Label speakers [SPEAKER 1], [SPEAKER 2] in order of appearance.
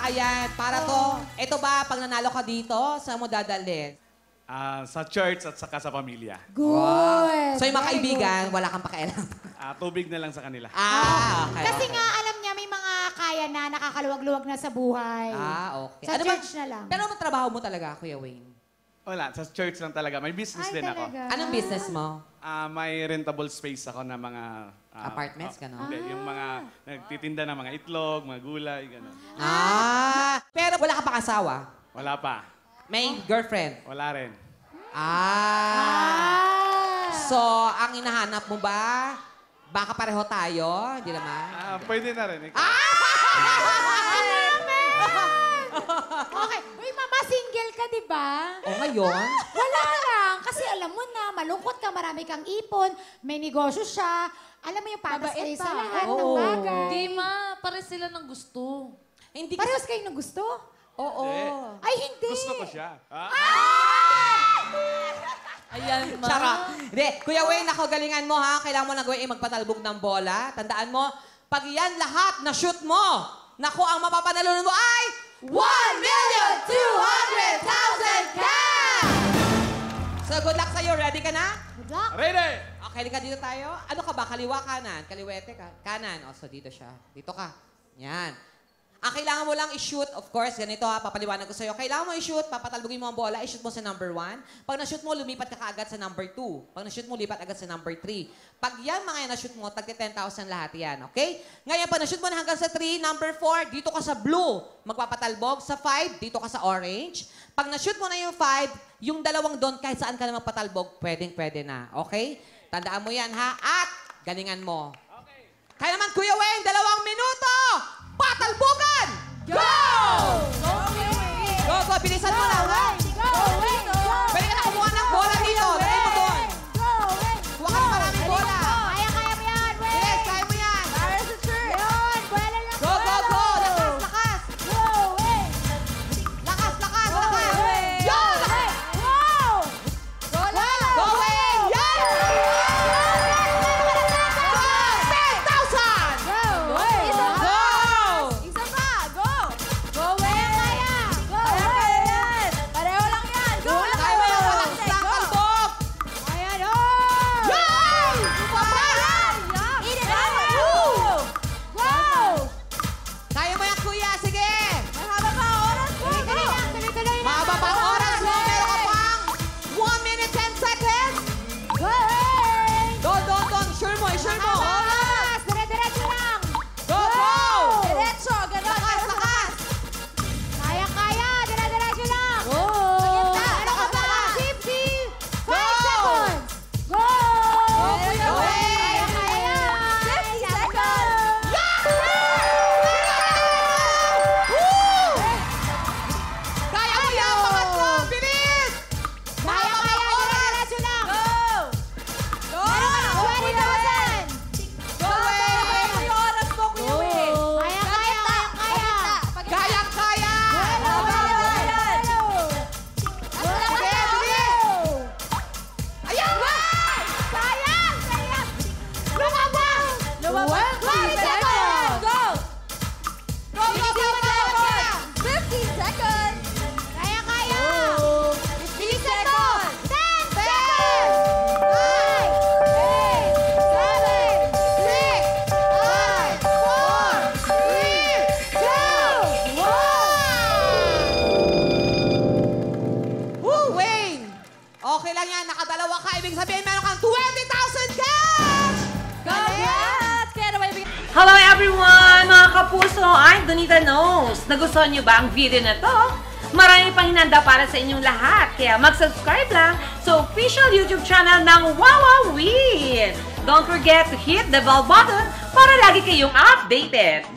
[SPEAKER 1] ayan. Para to, ito ba, pag nanalo ka dito, saan mo dadalhin?
[SPEAKER 2] Sa church at saka sa pamilya.
[SPEAKER 3] Good.
[SPEAKER 1] So yung mga kaibigan, wala kang pakialam.
[SPEAKER 2] Tubig na lang sa kanila.
[SPEAKER 1] Okay.
[SPEAKER 3] Kasi nga, alam niya, may mga kaya na nakakaluwag-luwag na sa buhay.
[SPEAKER 1] Okay.
[SPEAKER 3] Sa church na lang.
[SPEAKER 1] Pero ano trabaho mo talaga, Kuya Wayne?
[SPEAKER 2] Wala, sa church lang talaga. May business din ako.
[SPEAKER 1] Anong business mo?
[SPEAKER 2] May rentable space ako na mga...
[SPEAKER 1] Apartments, gano'n?
[SPEAKER 2] Hindi, yung mga nagtitinda ng mga itlog, mga gulay, gano'n.
[SPEAKER 1] Pero wala ka pa asawa?
[SPEAKER 2] Wala pa.
[SPEAKER 1] May girlfriend?
[SPEAKER 2] Wala rin.
[SPEAKER 1] So, ang hinahanap mo ba? Baka pareho tayo? Hindi naman?
[SPEAKER 2] Pwede na rin.
[SPEAKER 3] Okay. Uy, mama, single ka, di ba?
[SPEAKER 1] O ngayon?
[SPEAKER 3] Wala lang. Kasi alam mo na, malungkot ka, marami kang ipon, may negosyo siya. Alam mo yung patas kayo sa lahat ng bagay.
[SPEAKER 4] Di ma, pare sila ng gusto.
[SPEAKER 1] Hindi
[SPEAKER 3] Parehas kayo ng gusto?
[SPEAKER 1] Oo.
[SPEAKER 3] Ay, hindi.
[SPEAKER 2] Gusto ko siya.
[SPEAKER 4] Ayan, ma.
[SPEAKER 1] Charot. Hindi, Kuya Wayne, ako galingan mo ha. Kailangan mo na gawin magpatalbog ng bola. Tandaan mo, pag yan lahat na shoot mo, naku, ang mapapanalo mo ay 1,200,000 cash! So, good luck sa'yo. Ready ka na?
[SPEAKER 3] Good luck.
[SPEAKER 2] Ready!
[SPEAKER 1] Okay, ka dito tayo. Ano ka ba? Kaliwa, kanan? Kaliwete ka? Kanan. O, so dito siya. Dito ka. Yan. Ang kailangan mo lang i-shoot, of course, ganito ha, papaliwanag ko sa'yo. Kailangan mo i-shoot, papatalbogin mo ang bola, i-shoot mo sa number 1. Pag na-shoot mo, lumipat ka kaagad sa number 2. Pag na-shoot mo, lipat agad sa number 3. Pag yan, mga yan na-shoot mo, tagti 10,000 lahat yan, okay? Ngayon, pag na-shoot mo na hanggang sa 3, number 4, dito ka sa blue, magpapatalbog. Sa 5, dito ka sa orange. Pag na-shoot mo na yung 5, yung dalawang doon, kahit saan ka na magpatalbog, pwedeng-pwede na, okay? Tandaan mo yan, ha? At galingan mo. Okay. Kaya naman, Kuya Wayne, 2 minuto! Patalbogan! Go! Go, go! Bilisan mo lang, ha? Pwede ka na kumuha ng bola dito. Lagay mo doon. Kuha ka ng maraming bola.
[SPEAKER 3] Kaya mo yan, Wayne.
[SPEAKER 1] Yes, kaya mo yan.
[SPEAKER 3] Para sa church. Yun, bola lang.
[SPEAKER 1] Go, go, go! Lakas, lakas!
[SPEAKER 3] Go, Wayne.
[SPEAKER 1] Lakas, lakas, lakas! Yun!
[SPEAKER 3] Wow! Go, Lala.
[SPEAKER 1] Go, Wayne! Yan!
[SPEAKER 3] Go, Wayne.
[SPEAKER 1] Go!
[SPEAKER 3] Isa pa, go! Go, Wayne! Kaya! Go, Wayne! Pareho lang yan! Go!
[SPEAKER 1] Kaya mo yung malakas lang kalbog!
[SPEAKER 3] Ayan, oh!
[SPEAKER 1] Yay!
[SPEAKER 3] Papayan! Eat it up! Go!
[SPEAKER 1] Kaya mo yan, Kuya. Sige!
[SPEAKER 3] Mahaba pa ang oras mo! Tuloy lang, tuloy-tuloy lang!
[SPEAKER 1] Mahaba pa ang oras mo. Meron ka pang 1 minute 10 seconds.
[SPEAKER 3] Go, Wayne!
[SPEAKER 1] Don. Sure mo, sure mo.
[SPEAKER 3] Oras! Dire-diretso lang!
[SPEAKER 1] Go, go!
[SPEAKER 3] Diretso! Ganon!
[SPEAKER 1] Lakas, lakas!
[SPEAKER 3] Kaya! Dire-diretso lang!
[SPEAKER 1] Go!
[SPEAKER 3] Ano ka ba? 55
[SPEAKER 1] Go!
[SPEAKER 3] seconds! Go!
[SPEAKER 1] Kuya Wayne!
[SPEAKER 3] Kaya! 50 seconds!
[SPEAKER 1] Kaya mo yan, pangatlo! Bilis!
[SPEAKER 3] Kaya! Dire-diretso lang!
[SPEAKER 1] Go!
[SPEAKER 3] Meron ka ng 20,000!
[SPEAKER 1] Go, Wayne!
[SPEAKER 3] Yung oras mo, Kuya Wayne! Kaya!
[SPEAKER 1] Kaya! Sige, bilis! Ayan!
[SPEAKER 3] Sayang! Lumabas! 20 seconds! Go!
[SPEAKER 1] Go, go, go, go!
[SPEAKER 3] 15 seconds! Kaya! 15 seconds! 10 seconds! 9, 8, 7, 6, 5, 4, 3, 2, 1!
[SPEAKER 1] Woo, Wayne! Okay lang yan. Nakadalawa ka. Ibig sabihin, meron kang 20,000 cash!
[SPEAKER 3] Congrats! Kaya naman
[SPEAKER 4] Hello everyone! Mga kapuso, I'm Donita Knows. Nagustuhan niyo ba ang video na to? Marami pang hinanda para sa inyong lahat. Kaya mag-subscribe lang sa official YouTube channel ng Wowowin. Don't forget to hit the bell button para lagi kayong updated.